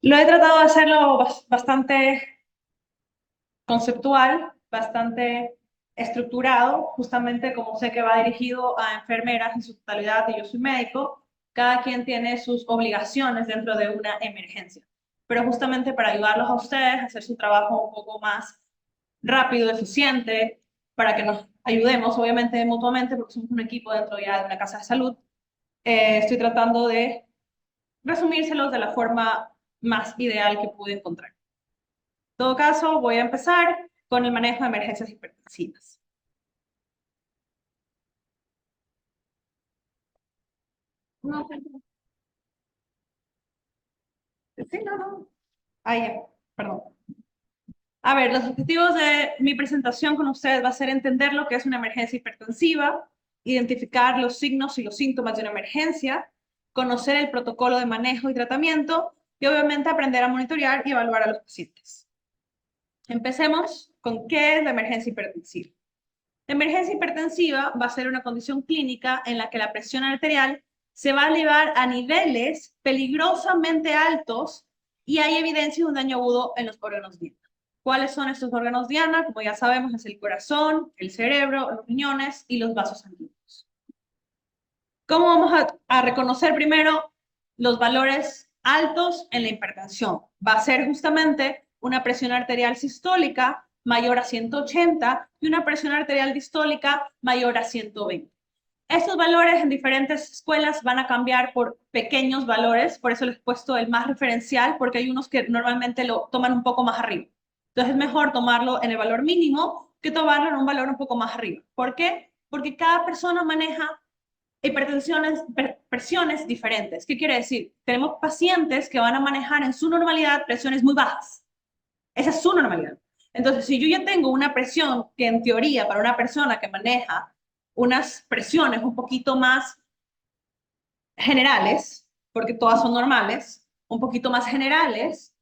Lo he tratado de hacerlo bastante conceptual, bastante estructurado, justamente como sé que va dirigido a enfermeras en su totalidad y yo soy médico, cada quien tiene sus obligaciones dentro de una emergencia. Pero justamente para ayudarlos a ustedes a hacer su trabajo un poco más rápido, eficiente, para que nos ayudemos, obviamente, mutuamente, porque somos un equipo dentro ya de una casa de salud, estoy tratando de resumírselos de la forma más ideal que pude encontrar. En todo caso, voy a empezar con el manejo de emergencias hipertensivas. No, sí, no. Ah, ya, perdón. A ver, los objetivos de mi presentación con ustedes va a ser entender lo que es una emergencia hipertensiva, identificar los signos y los síntomas de una emergencia, conocer el protocolo de manejo y tratamiento y obviamente aprender a monitorear y evaluar a los pacientes. Empecemos con qué es la emergencia hipertensiva. La emergencia hipertensiva va a ser una condición clínica en la que la presión arterial se va a elevar a niveles peligrosamente altos y hay evidencia de un daño agudo en los órganos diana. ¿Cuáles son estos órganos diana? Como ya sabemos, es el corazón, el cerebro, los riñones y los vasos sanguíneos. ¿Cómo vamos a reconocer primero los valores altos en la hipertensión? Va a ser justamente una presión arterial sistólica mayor a 180 y una presión arterial distólica mayor a 120. Estos valores en diferentes escuelas van a cambiar por pequeños valores, por eso les he puesto el más referencial, porque hay unos que normalmente lo toman un poco más arriba. Entonces es mejor tomarlo en el valor mínimo que tomarlo en un valor un poco más arriba. ¿Por qué? Porque cada persona maneja hipertensiones, presiones diferentes. ¿Qué quiere decir? Tenemos pacientes que van a manejar en su normalidad presiones muy bajas. Esa es su normalidad. Entonces, si yo ya tengo una presión que en teoría para una persona que maneja unas presiones un poquito más generales, porque todas son normales, un poquito más generales,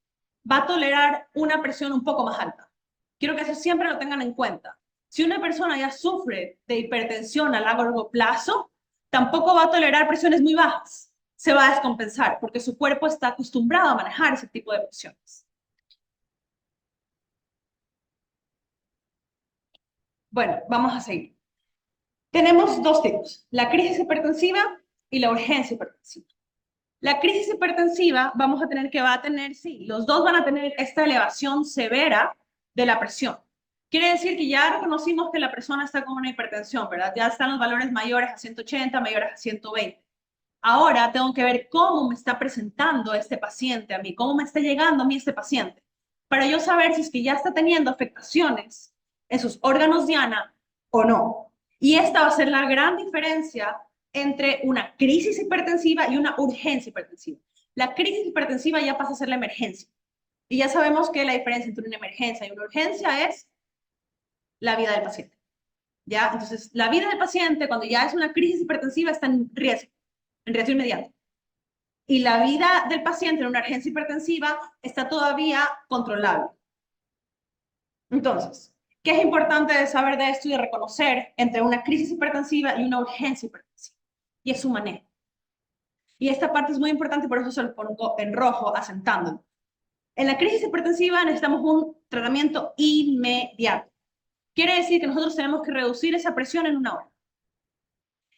va a tolerar una presión un poco más alta. Quiero que eso siempre lo tengan en cuenta. Si una persona ya sufre de hipertensión a largo plazo, tampoco va a tolerar presiones muy bajas. Se va a descompensar porque su cuerpo está acostumbrado a manejar ese tipo de presiones. Bueno, vamos a seguir. Tenemos dos tipos, la crisis hipertensiva y la urgencia hipertensiva. La crisis hipertensiva vamos a tener que va a tener, sí, los dos van a tener esta elevación severa de la presión. Quiere decir que ya reconocimos que la persona está con una hipertensión, ¿verdad? Ya están los valores mayores a 180, mayores a 120. Ahora tengo que ver cómo me está presentando este paciente a mí, cómo me está llegando a mí este paciente, para yo saber si es que ya está teniendo afectaciones en sus órganos diana o no. Y esta va a ser la gran diferencia entre una crisis hipertensiva y una urgencia hipertensiva. La crisis hipertensiva ya pasa a ser la emergencia. Y ya sabemos que la diferencia entre una emergencia y una urgencia es la vida del paciente. ¿Ya? Entonces, la vida del paciente, cuando ya es una crisis hipertensiva, está en riesgo inmediato. Y la vida del paciente en una urgencia hipertensiva está todavía controlable. Entonces, ¿qué es importante de saber de esto y de reconocer entre una crisis hipertensiva y una urgencia hipertensiva? Y es su manejo. Y esta parte es muy importante, por eso se lo pongo en rojo, asentándolo. En la crisis hipertensiva necesitamos un tratamiento inmediato. Quiere decir que nosotros tenemos que reducir esa presión en una hora.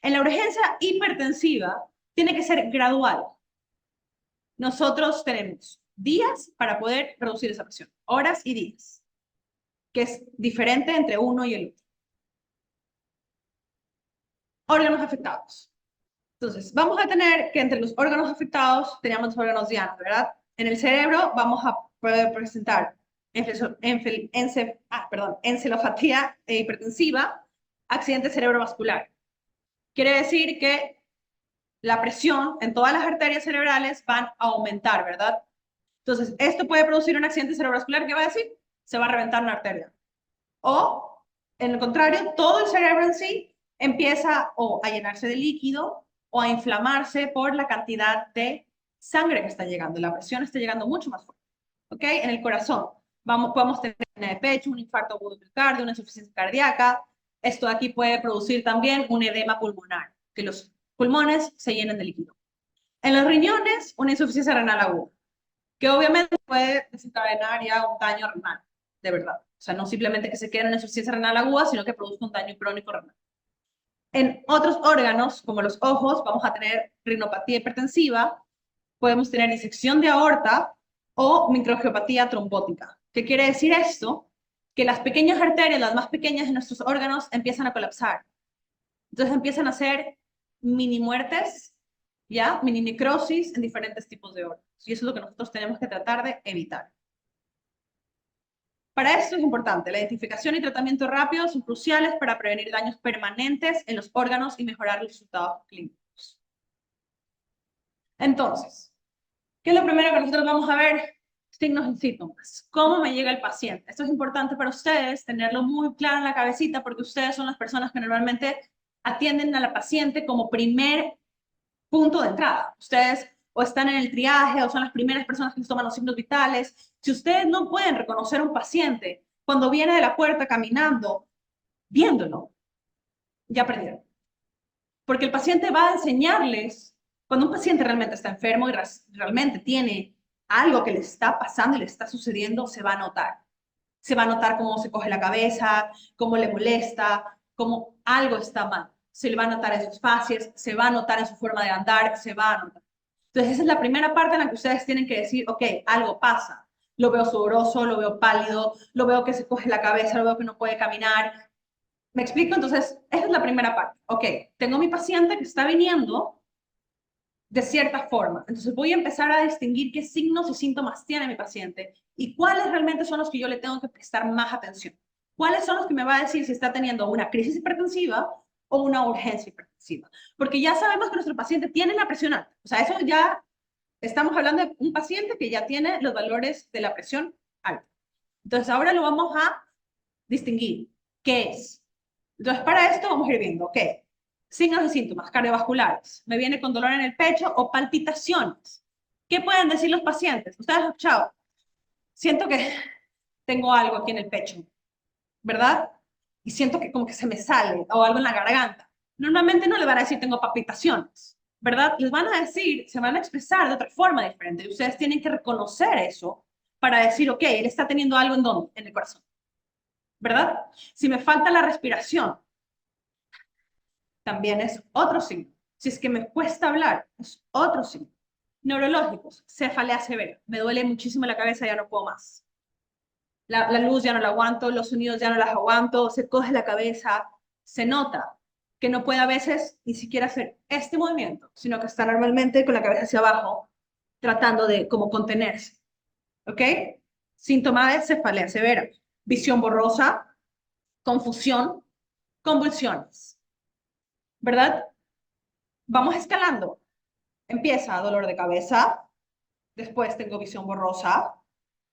En la urgencia hipertensiva tiene que ser gradual. Nosotros tenemos días para poder reducir esa presión, horas y días, que es diferente entre uno y el otro. Órganos afectados. Entonces, vamos a tener que entre los órganos afectados teníamos los órganos diana, ¿verdad? En el cerebro vamos a poder presentar encefalopatía hipertensiva, accidente cerebrovascular. Quiere decir que la presión en todas las arterias cerebrales van a aumentar, ¿verdad? Entonces, esto puede producir un accidente cerebrovascular. ¿Qué va a decir? Se va a reventar una arteria. O, en el contrario, todo el cerebro en sí empieza o a llenarse de líquido o a inflamarse por la cantidad de sangre que está llegando. La presión está llegando mucho más fuerte. ¿Ok? En el corazón, podemos tener una de pecho, un infarto agudo miocardio, una insuficiencia cardíaca. Esto aquí puede producir también un edema pulmonar, que los pulmones se llenen de líquido. En los riñones, una insuficiencia renal aguda. que obviamente puede desencadenar ya un daño renal, de verdad. O sea, no simplemente que se quede en una insuficiencia renal aguda, sino que produzca un daño crónico renal. En otros órganos, como los ojos, vamos a tener rinopatía hipertensiva, podemos tener disección de aorta o microangiopatía trombótica. ¿Qué quiere decir esto? Que las pequeñas arterias, las más pequeñas de nuestros órganos, empiezan a colapsar. Entonces empiezan a hacer mini muertes, ¿ya? Mini necrosis en diferentes tipos de órganos. Y eso es lo que nosotros tenemos que tratar de evitar. Para esto es importante, la identificación y tratamiento rápido son cruciales para prevenir daños permanentes en los órganos y mejorar los resultados clínicos. Entonces, ¿qué es lo primero que nosotros vamos a ver? Signos y síntomas. ¿Cómo me llega el paciente? Esto es importante para ustedes, tenerlo muy claro en la cabecita, porque ustedes son las personas que normalmente atienden a la paciente como primer punto de entrada. Ustedes o están en el triaje o son las primeras personas que nos toman los signos vitales. Si ustedes no pueden reconocer a un paciente cuando viene de la puerta caminando, viéndolo, ya perdieron. Porque el paciente va a enseñarles, cuando un paciente realmente está enfermo y realmente tiene algo que le está pasando y le está sucediendo, se va a notar. Se va a notar cómo se coge la cabeza, cómo le molesta, cómo algo está mal. Se le va a notar en sus facies, se va a notar en su forma de andar, se va a notar. Entonces, esa es la primera parte en la que ustedes tienen que decir, ok, algo pasa. Lo veo sudoroso, lo veo pálido, lo veo que se coge la cabeza, lo veo que no puede caminar. ¿Me explico? Entonces, esa es la primera parte. Ok, tengo mi paciente que está viniendo de cierta forma. Entonces, voy a empezar a distinguir qué signos y síntomas tiene mi paciente y cuáles realmente son los que yo le tengo que prestar más atención. ¿Cuáles son los que me va a decir si está teniendo una crisis hipertensiva o una urgencia hipertensiva? Porque ya sabemos que nuestro paciente tiene la presión alta. O sea, eso ya estamos hablando de un paciente que ya tiene los valores de la presión alta. Entonces, ahora lo vamos a distinguir. ¿Qué es? Entonces, para esto vamos a ir viendo, ¿ok? Signos y síntomas cardiovasculares. Me viene con dolor en el pecho o palpitaciones. ¿Qué pueden decir los pacientes? Ustedes han escuchado. Siento que tengo algo aquí en el pecho, ¿verdad? Y siento que como que se me sale o algo en la garganta. Normalmente no le van a decir tengo palpitaciones, ¿verdad? Les van a decir, se van a expresar de otra forma diferente. Y ustedes tienen que reconocer eso para decir, ok, él está teniendo algo en dónde, en el corazón, ¿verdad? Si me falta la respiración, también es otro signo. Si es que me cuesta hablar, es otro signo. Neurológicos, cefalea severa. Me duele muchísimo la cabeza, ya no puedo más. La luz ya no la aguanto, los sonidos ya no las aguanto, se coge la cabeza, se nota que no puede a veces ni siquiera hacer este movimiento, sino que está normalmente con la cabeza hacia abajo, tratando de como contenerse. ¿Ok? Síntoma de cefalea severa. Visión borrosa, confusión, convulsiones. ¿Verdad? Vamos escalando. Empieza dolor de cabeza, después tengo visión borrosa,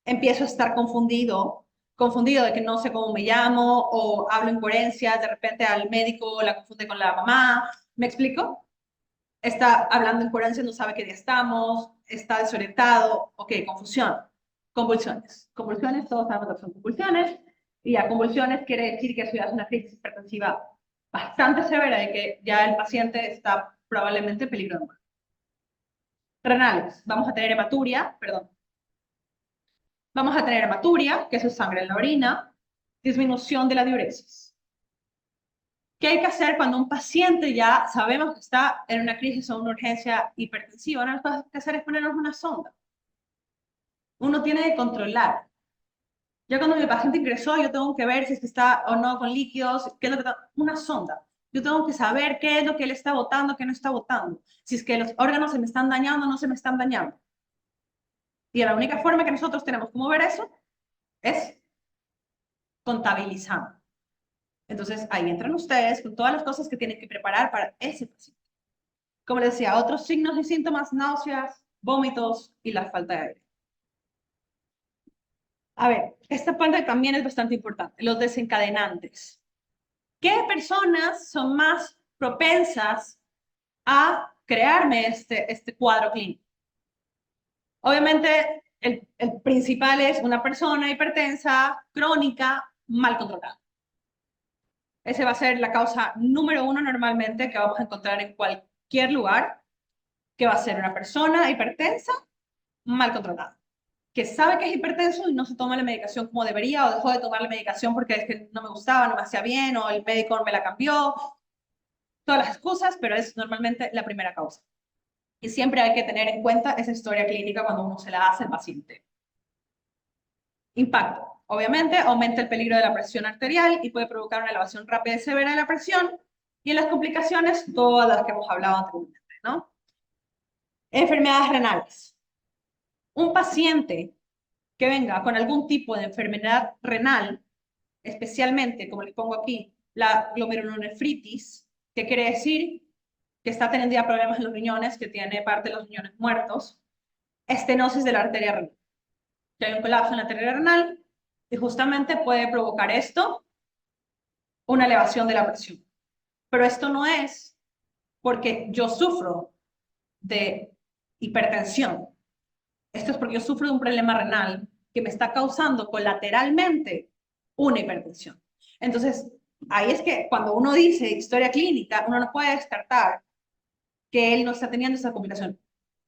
empiezo a estar confundido de que no sé cómo me llamo o hablo incoherencias, de repente al médico la confunde con la mamá. ¿Me explico? Está hablando incoherencias, no sabe qué día estamos, está desorientado, ok, confusión, convulsiones. Convulsiones, todos sabemos lo que son convulsiones, y a convulsiones quiere decir que eso ya es una crisis hipertensiva bastante severa y que ya el paciente está probablemente en peligro de muerte. Renales, vamos a tener hematuria, perdón. Vamos a tener hematuria, que eso es sangre en la orina, disminución de la diuresis. ¿Qué hay que hacer cuando un paciente ya sabemos que está en una crisis o una urgencia hipertensiva? Una de las cosas que hay que hacer es ponernos una sonda. Uno tiene que controlar. Ya cuando mi paciente ingresó, yo tengo que ver si es que está o no con líquidos, qué es lo que está, una sonda. Yo tengo que saber qué es lo que él está botando, qué no está botando. Si es que los órganos se me están dañando o no se me están dañando. Y la única forma que nosotros tenemos como ver eso es contabilizando. Entonces, ahí entran ustedes con todas las cosas que tienen que preparar para ese paciente. Como les decía, otros signos y síntomas, náuseas, vómitos y la falta de aire. A ver, esta parte también es bastante importante, los desencadenantes. ¿Qué personas son más propensas a crearme este cuadro clínico? Obviamente, el principal es una persona hipertensa, crónica, mal controlada. Esa va a ser la causa número uno normalmente que vamos a encontrar en cualquier lugar, que va a ser una persona hipertensa mal controlada. que sabe que es hipertenso y no se toma la medicación como debería, o dejó de tomar la medicación porque es que no me gustaba, no me hacía bien, o el médico me la cambió, todas las excusas, pero es normalmente la primera causa. Y siempre hay que tener en cuenta esa historia clínica cuando uno se la hace al paciente. Impacto. Obviamente, aumenta el peligro de la presión arterial y puede provocar una elevación rápida y severa de la presión. Y en las complicaciones, todas las que hemos hablado anteriormente, ¿no? Enfermedades renales. Un paciente que venga con algún tipo de enfermedad renal, especialmente, como les pongo aquí, la glomerulonefritis, que quiere decir que está teniendo ya problemas en los riñones, que tiene parte de los riñones muertos, estenosis de la arteria renal, que hay un colapso en la arteria renal y justamente puede provocar esto una elevación de la presión. Pero esto no es porque yo sufro de hipertensión. Esto es porque yo sufro de un problema renal que me está causando colateralmente una hipertensión. Entonces, ahí es que cuando uno dice historia clínica, uno no puede descartar que él no está teniendo esa complicación.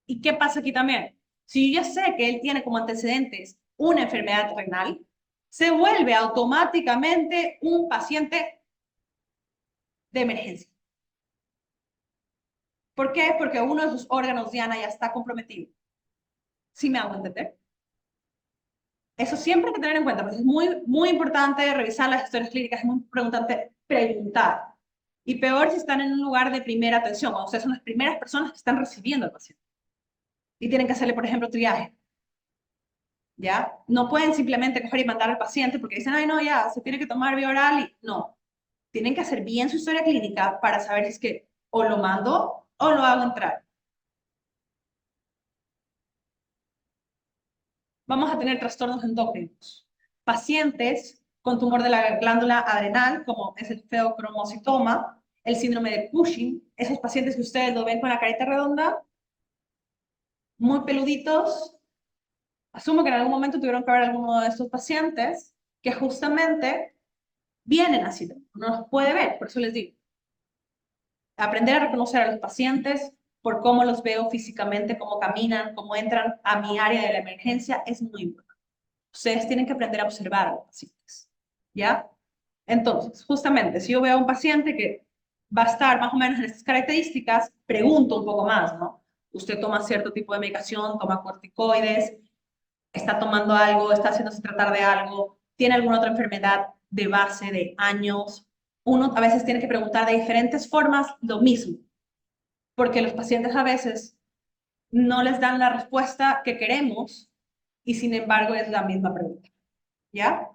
¿Y qué pasa aquí también? Si yo ya sé que él tiene como antecedentes una enfermedad renal, se vuelve automáticamente un paciente de emergencia. ¿Por qué? Porque uno de sus órganos, Diana, ya está comprometido. ¿Sí me hago entender? Eso siempre hay que tener en cuenta, porque es muy importante revisar las historias clínicas, es muy importante preguntar. Y peor si están en un lugar de primera atención, cuando ustedes son las primeras personas que están recibiendo al paciente. Y tienen que hacerle, por ejemplo, triaje. ¿Ya? No pueden simplemente coger y mandar al paciente porque dicen, ay, no, ya, se tiene que tomar vía oral y no. Tienen que hacer bien su historia clínica para saber si es que o lo mando o lo hago entrar. Vamos a tener trastornos endocrinos. Pacientes con tumor de la glándula adrenal, como es el feocromocitoma, el síndrome de Cushing, esos pacientes que ustedes lo ven con la carita redonda, muy peluditos, asumo que en algún momento tuvieron que ver alguno de estos pacientes que justamente vienen así, no los puede ver, por eso les digo, aprender a reconocer a los pacientes por cómo los veo físicamente, cómo caminan, cómo entran a mi área de la emergencia, es muy importante. Ustedes tienen que aprender a observar a los pacientes, ¿ya? Entonces, justamente, si yo veo a un paciente que va a estar más o menos en estas características, pregunto un poco más, ¿no? Usted toma cierto tipo de medicación, toma corticoides, está tomando algo, está haciéndose tratar de algo, tiene alguna otra enfermedad de base de años. Uno a veces tiene que preguntar de diferentes formas lo mismo, porque los pacientes a veces no les dan la respuesta que queremos y sin embargo es la misma pregunta, ¿ya?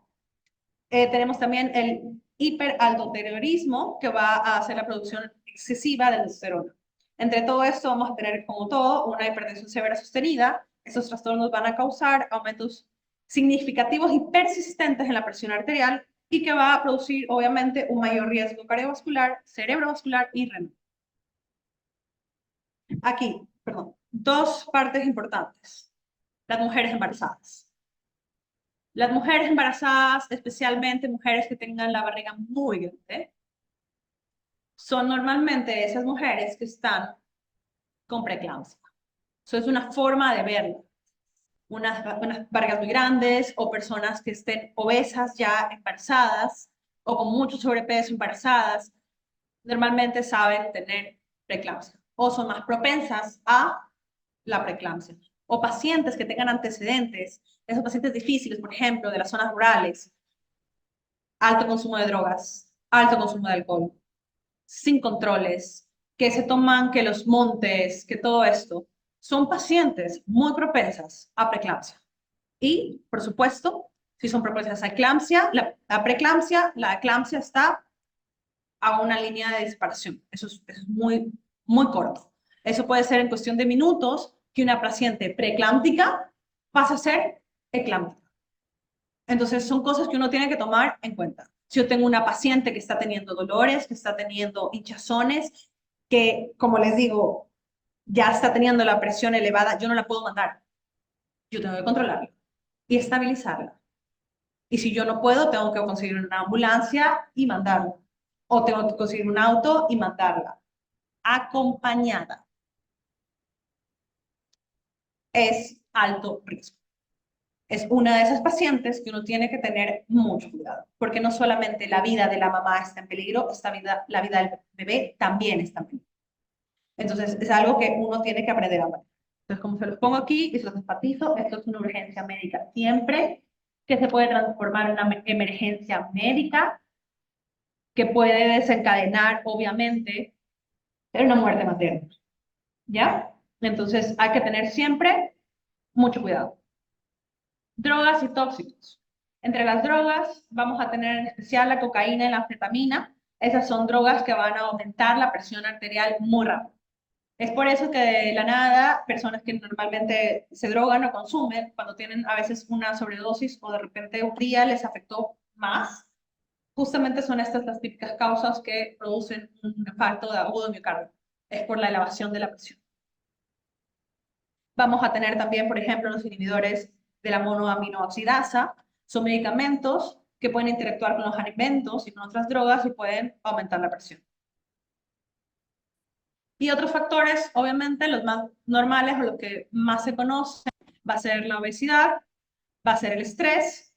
Tenemos también el hiperaldoterorismo, que va a hacer la producción excesiva de testosterona. Entre todo esto vamos a tener, como todo, una hipertensión severa sostenida. Estos trastornos van a causar aumentos significativos y persistentes en la presión arterial y que va a producir, obviamente, un mayor riesgo cardiovascular, cerebrovascular y renal. Aquí, perdón, dos partes importantes. Las mujeres embarazadas. Las mujeres embarazadas, especialmente mujeres que tengan la barriga muy grande, son normalmente esas mujeres que están con preeclampsia. Eso es una forma de verlo. Unas barrigas muy grandes o personas que estén obesas ya embarazadas o con mucho sobrepeso embarazadas, normalmente saben tener preeclampsia o son más propensas a la preeclampsia. O pacientes que tengan antecedentes, esos pacientes difíciles, por ejemplo, de las zonas rurales, alto consumo de drogas, alto consumo de alcohol, sin controles, que se toman que los montes, que todo esto, son pacientes muy propensas a preeclampsia. Y, por supuesto, si son propensas a eclampsia, la preeclampsia, la eclampsia está a una línea de disparación. Eso es muy corto. Eso puede ser en cuestión de minutos que una paciente preeclámptica pasa a ser eclámptica. Entonces, son cosas que uno tiene que tomar en cuenta. Si yo tengo una paciente que está teniendo dolores, que está teniendo hinchazones, que, como les digo, ya está teniendo la presión elevada, yo no la puedo mandar. Yo tengo que controlarla y estabilizarla. Y si yo no puedo, tengo que conseguir una ambulancia y mandarla. O tengo que conseguir un auto y mandarla. Acompañada. Es alto riesgo. es una de esas pacientes que uno tiene que tener mucho cuidado, porque no solamente la vida de la mamá está en peligro, la vida del bebé también está en peligro. Entonces, es algo que uno tiene que aprender a manejar. Entonces, como se los pongo aquí y se los enfatizo, esto es una urgencia médica. Siempre que se puede transformar en una emergencia médica, que puede desencadenar, obviamente, en una muerte materna. ¿Ya? Entonces, hay que tener siempre mucho cuidado. Drogas y tóxicos. Entre las drogas vamos a tener en especial la cocaína y la anfetamina. Esas son drogas que van a aumentar la presión arterial muy rápido. Es por eso que de la nada, personas que normalmente se drogan o consumen, cuando tienen a veces una sobredosis o de repente un día les afectó más, justamente son estas las típicas causas que producen un infarto de agudo de miocardio. Es por la elevación de la presión. Vamos a tener también, por ejemplo, los inhibidores de la monoaminoxidasa. Son medicamentos que pueden interactuar con los alimentos y con otras drogas y pueden aumentar la presión. Y otros factores, obviamente, los más normales o los que más se conocen, va a ser la obesidad, va a ser el estrés,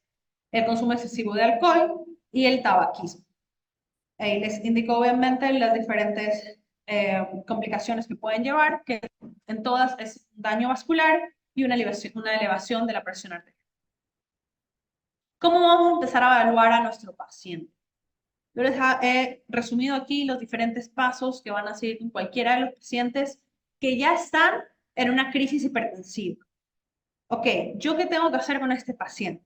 el consumo excesivo de alcohol y el tabaquismo. Ahí les indico, obviamente, las diferentes complicaciones que pueden llevar, que en todas es daño vascular y una elevación de la presión arterial. ¿Cómo vamos a empezar a evaluar a nuestro paciente? Yo les he resumido aquí los diferentes pasos que van a seguir con cualquiera de los pacientes que ya están en una crisis hipertensiva. Ok, ¿yo qué tengo que hacer con este paciente?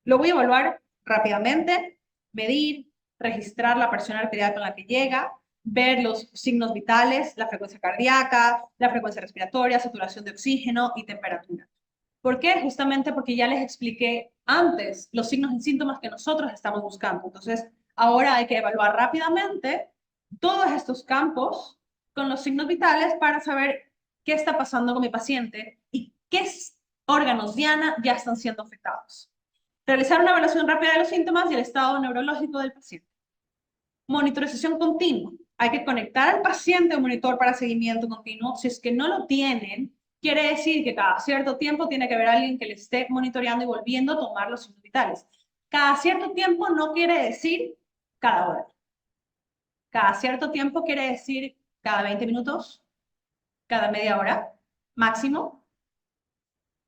Lo voy a evaluar rápidamente, medir, registrar la presión arterial con la que llega, ver los signos vitales, la frecuencia cardíaca, la frecuencia respiratoria, saturación de oxígeno y temperatura. ¿Por qué? Justamente porque ya les expliqué antes los signos y síntomas que nosotros estamos buscando. Entonces, ahora hay que evaluar rápidamente todos estos campos con los signos vitales para saber qué está pasando con mi paciente y qué órganos diana ya están siendo afectados. Realizar una evaluación rápida de los síntomas y el estado neurológico del paciente. Monitorización continua. Hay que conectar al paciente a un monitor para seguimiento continuo. Si es que no lo tienen, quiere decir que cada cierto tiempo tiene que haber alguien que le esté monitoreando y volviendo a tomar los signos vitales. Cada cierto tiempo no quiere decir cada hora. Cada cierto tiempo quiere decir cada 20 minutos, cada media hora máximo.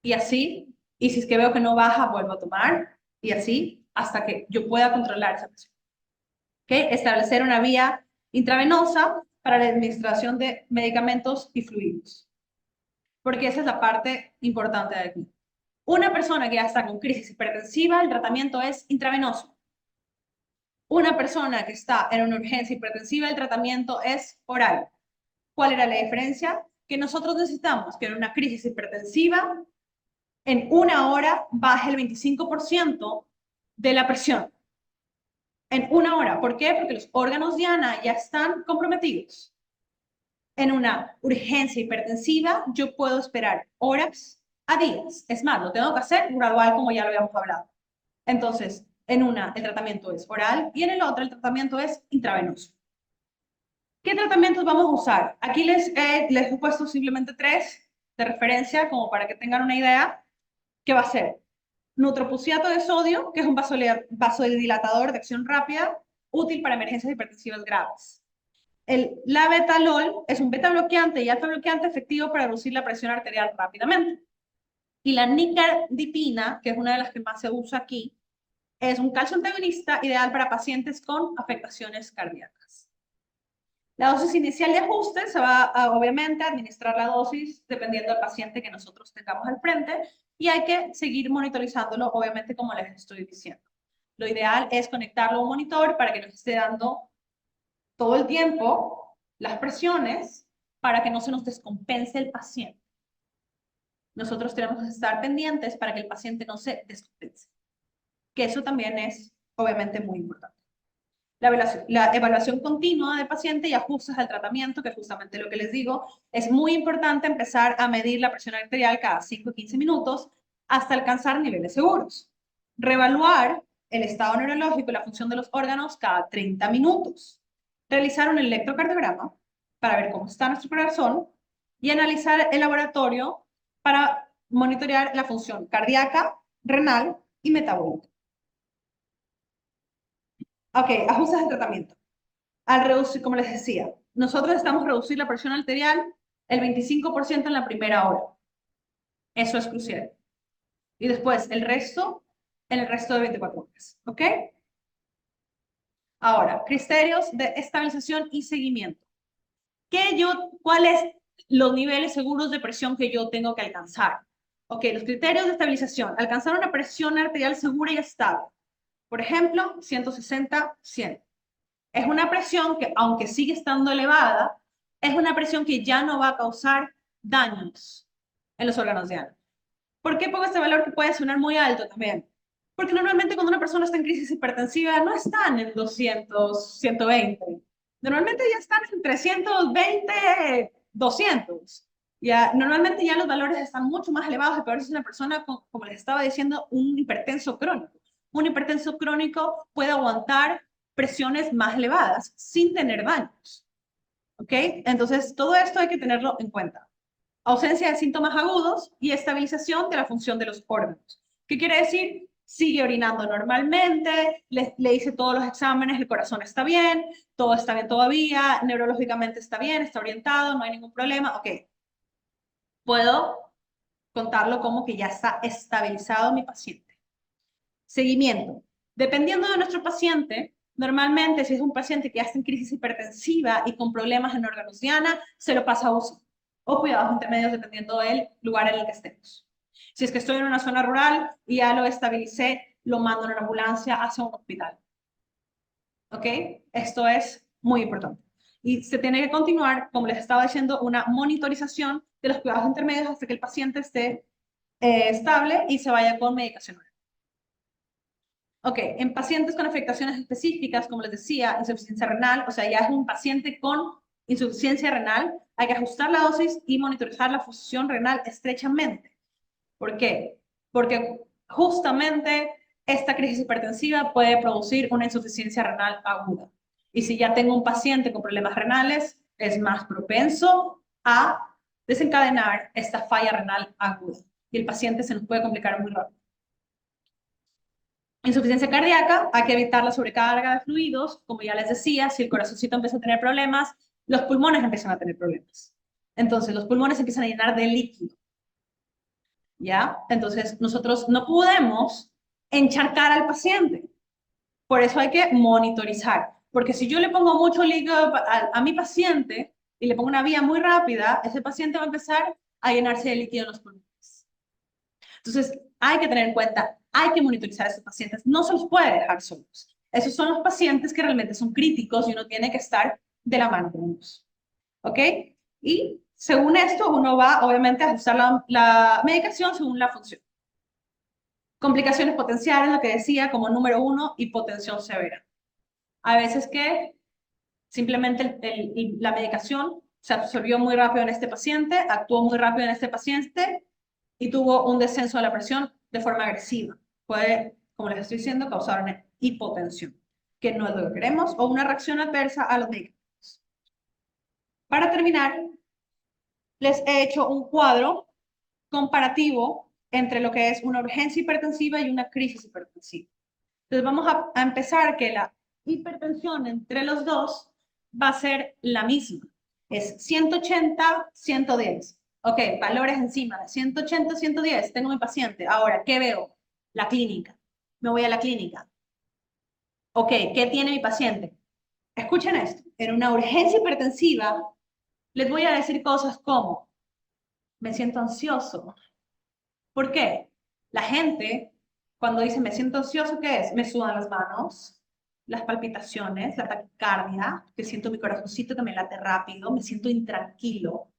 Y así, y si es que veo que no baja, vuelvo a tomar. Y así hasta que yo pueda controlar esa presión. ¿Okay? Establecer una vía intravenosa para la administración de medicamentos y fluidos. Porque esa es la parte importante de aquí. Una persona que ya está con crisis hipertensiva, el tratamiento es intravenoso. Una persona que está en una urgencia hipertensiva, el tratamiento es oral. ¿Cuál era la diferencia? Que nosotros necesitamos que en una crisis hipertensiva, en una hora, baje el 25% de la presión. En una hora. ¿Por qué? Porque los órganos diana ya están comprometidos. En una urgencia hipertensiva, yo puedo esperar horas a días. Es más, lo tengo que hacer gradual como ya lo habíamos hablado. Entonces, en una el tratamiento es oral y en el otro el tratamiento es intravenoso. ¿Qué tratamientos vamos a usar? Aquí les he puesto simplemente 3 de referencia como para que tengan una idea. ¿Qué va a ser? Nitroprusiato de sodio, que es un vasodilatador de acción rápida, útil para emergencias hipertensivas graves. El labetalol es un beta bloqueante y alfa bloqueante efectivo para reducir la presión arterial rápidamente. Y la nicardipina, que es una de las que más se usa aquí, es un calcio antagonista ideal para pacientes con afectaciones cardíacas. La dosis inicial de ajuste se va a, obviamente, administrar la dosis dependiendo del paciente que nosotros tengamos al frente y hay que seguir monitorizándolo, obviamente, como les estoy diciendo. Lo ideal es conectarlo a un monitor para que nos esté dando todo el tiempo las presiones para que no se nos descompense el paciente. Nosotros tenemos que estar pendientes para que el paciente no se descompense, que eso también es, obviamente, muy importante. La evaluación continua del paciente y ajustes al tratamiento, que es justamente lo que les digo, es muy importante empezar a medir la presión arterial cada 5 o 15 minutos hasta alcanzar niveles seguros. Reevaluar el estado neurológico y la función de los órganos cada 30 minutos. Realizar un electrocardiograma para ver cómo está nuestro corazón y analizar el laboratorio para monitorear la función cardíaca, renal y metabólica. Ok, ajustes de tratamiento. Al reducir, como les decía, nosotros estamos reducir la presión arterial el 25% en la primera hora. Eso es crucial. Y después el resto en el resto de 24 horas. ¿Ok? Ahora, criterios de estabilización y seguimiento. ¿Cuáles los niveles seguros de presión que yo tengo que alcanzar? Ok, los criterios de estabilización. Alcanzar una presión arterial segura y estable. Por ejemplo, 160, 100. Es una presión que, aunque sigue estando elevada, es una presión que ya no va a causar daños en los órganos de diana. ¿Por qué pongo este valor que puede sonar muy alto también? Porque normalmente cuando una persona está en crisis hipertensiva no están en 200, 120. Normalmente ya están en 320, 200. Ya, normalmente ya los valores están mucho más elevados, pero es una persona, como les estaba diciendo, un hipertenso crónico. Un hipertenso crónico puede aguantar presiones más elevadas sin tener daños. ¿Ok? Entonces, todo esto hay que tenerlo en cuenta. Ausencia de síntomas agudos y estabilización de la función de los órganos. ¿Qué quiere decir? Sigue orinando normalmente, le hice todos los exámenes, el corazón está bien, todo está bien todavía, neurológicamente está bien, está orientado, no hay ningún problema. Ok, puedo contarlo como que ya está estabilizado mi paciente. Seguimiento. Dependiendo de nuestro paciente, normalmente si es un paciente que ya está en crisis hipertensiva y con problemas en órganos diana, se lo pasa a UCI o cuidados intermedios dependiendo del lugar en el que estemos. Si es que estoy en una zona rural y ya lo estabilicé, lo mando en una ambulancia hacia un hospital. ¿Ok? Esto es muy importante. Y se tiene que continuar, como les estaba diciendo, una monitorización de los cuidados intermedios hasta que el paciente esté estable y se vaya con medicación. Ok, en pacientes con afectaciones específicas, como les decía, insuficiencia renal, o sea, ya es un paciente con insuficiencia renal, hay que ajustar la dosis y monitorizar la función renal estrechamente. ¿Por qué? Porque justamente esta crisis hipertensiva puede producir una insuficiencia renal aguda. Y si ya tengo un paciente con problemas renales, es más propenso a desencadenar esta falla renal aguda. Y el paciente se nos puede complicar muy rápido. Insuficiencia cardíaca, hay que evitar la sobrecarga de fluidos. Como ya les decía, si el corazoncito empieza a tener problemas, los pulmones empiezan a tener problemas. Entonces, los pulmones empiezan a llenar de líquido. ¿Ya? Entonces, nosotros no podemos encharcar al paciente. Por eso hay que monitorizar. Porque si yo le pongo mucho líquido a mi paciente y le pongo una vía muy rápida, ese paciente va a empezar a llenarse de líquido en los pulmones. Entonces, hay que tener en cuenta, hay que monitorizar a esos pacientes, no se los puede dejar solos. Esos son los pacientes que realmente son críticos y uno tiene que estar de la mano con ellos. ¿Ok? Y según esto, uno va obviamente a ajustar la medicación según la función. Complicaciones potenciales, lo que decía, como número 1, hipotensión severa. A veces que simplemente la medicación se absorbió muy rápido en este paciente, actuó muy rápido en este paciente y tuvo un descenso de la presión de forma agresiva. Puede, como les estoy diciendo, causar una hipotensión, que no es lo que queremos, o una reacción adversa a los medicamentos. Para terminar, les he hecho un cuadro comparativo entre lo que es una urgencia hipertensiva y una crisis hipertensiva. Entonces vamos a empezar que la hipertensión entre los dos va a ser la misma. Es 180, 110. Ok, valores encima de 180, 110. Tengo mi paciente. Ahora, ¿qué veo? La clínica. Me voy a la clínica. Ok, ¿qué tiene mi paciente? Escuchen esto. En una urgencia hipertensiva, les voy a decir cosas como, me siento ansioso. ¿Por qué? La gente, cuando dice me siento ansioso, ¿qué es? Me sudan las manos, las palpitaciones, la taquicardia, que siento mi corazoncito que me late rápido, me siento intranquilo.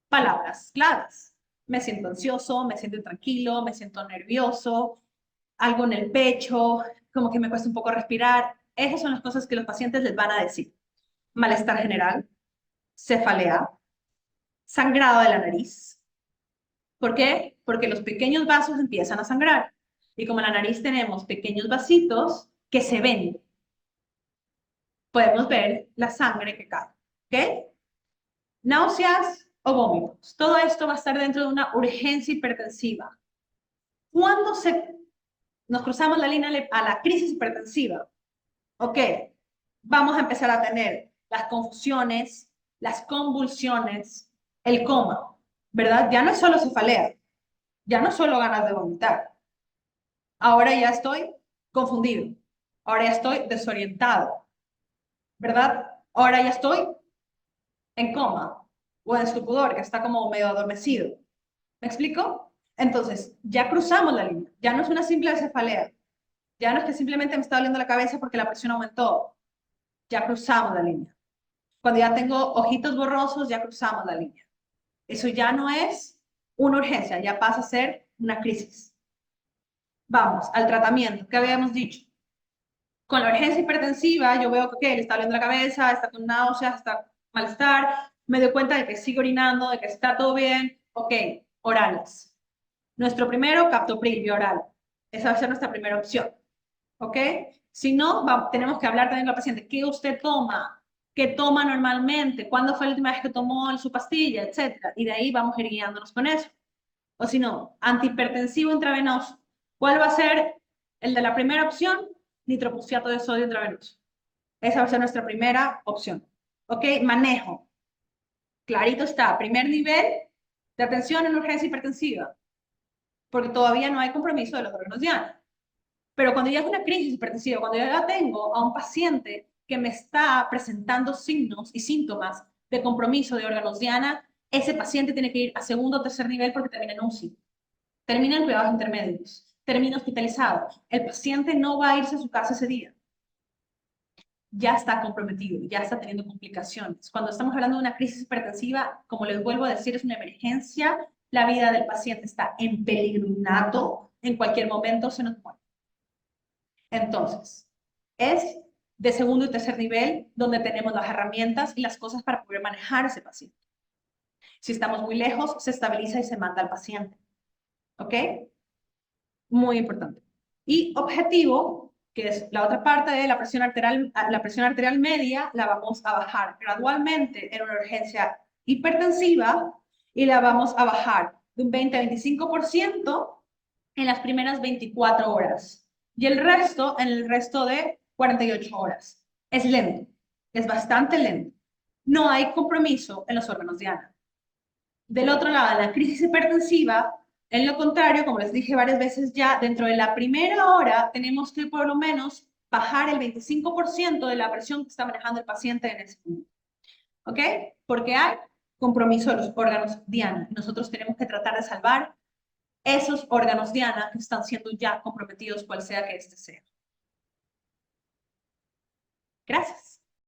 Palabras claras. Me siento ansioso, me siento intranquilo, me siento nervioso, algo en el pecho, como que me cuesta un poco respirar. Esas son las cosas que los pacientes les van a decir. Malestar general, cefalea, sangrado de la nariz. ¿Por qué? Porque los pequeños vasos empiezan a sangrar. Y como en la nariz tenemos pequeños vasitos que se ven, podemos ver la sangre que cae. ¿Ok? Náuseas o vómitos. Todo esto va a estar dentro de una urgencia hipertensiva. Cuando nos cruzamos la línea a la crisis hipertensiva, ok, vamos a empezar a tener las confusiones, las convulsiones, el coma, ¿verdad? Ya no es solo cefalea, ya no es solo ganas de vomitar. Ahora ya estoy confundido, ahora ya estoy desorientado, ¿verdad? Ahora ya estoy en coma o en estupor, que está como medio adormecido. ¿Me explico? Entonces, ya cruzamos la línea, ya no es una simple cefalea, ya no es que simplemente me está doliendo la cabeza porque la presión aumentó, ya cruzamos la línea. Cuando ya tengo ojitos borrosos, ya cruzamos la línea. Eso ya no es una urgencia, ya pasa a ser una crisis. Vamos al tratamiento, ¿qué habíamos dicho? Con la urgencia hipertensiva, yo veo que le está doliendo la cabeza, está con náuseas, está con malestar, me doy cuenta de que sigo orinando, de que está todo bien. Ok, orales. Nuestro primero, captopril, vía oral. Esa va a ser nuestra primera opción. ¿Ok? Si no, tenemos que hablar también con la paciente. ¿Qué usted toma? ¿Qué toma normalmente? ¿Cuándo fue la última vez que tomó su pastilla? Etcétera. Y de ahí vamos a ir guiándonos con eso. O si no, antihipertensivo intravenoso. ¿Cuál va a ser el de la primera opción? Nitroprusiato de sodio intravenoso. Esa va a ser nuestra primera opción. ¿Ok? Manejo. Clarito está. Primer nivel de atención en urgencia hipertensiva. Porque todavía no hay compromiso de los órganos diana. Pero cuando ya es una crisis hipertensiva, cuando ya tengo a un paciente que me está presentando signos y síntomas de compromiso de órganos diana, ese paciente tiene que ir a segundo o tercer nivel porque termina en UCI, termina en cuidados intermedios, termina hospitalizado. El paciente no va a irse a su casa ese día. Ya está comprometido, ya está teniendo complicaciones. Cuando estamos hablando de una crisis hipertensiva, como les vuelvo a decir, es una emergencia. La vida del paciente está en peligro innato. En cualquier momento se nos muere. Entonces, es de segundo y tercer nivel donde tenemos las herramientas y las cosas para poder manejar a ese paciente. Si estamos muy lejos, se estabiliza y se manda al paciente. ¿Ok? Muy importante. Y objetivo, que es la otra parte de la presión arterial media, la vamos a bajar gradualmente en una urgencia hipertensiva y la vamos a bajar de un 20 a 25% en las primeras 24 horas y el resto en el resto de 48 horas. Es lento, es bastante lento. No hay compromiso en los órganos diana. Del otro lado, la crisis hipertensiva, en lo contrario, como les dije varias veces ya, dentro de la primera hora tenemos que por lo menos bajar el 25% de la presión que está manejando el paciente en ese momento. ¿Ok? Porque hay compromiso de los órganos diana. Nosotros tenemos que tratar de salvar esos órganos diana que están siendo ya comprometidos, cual sea que este sea. Gracias.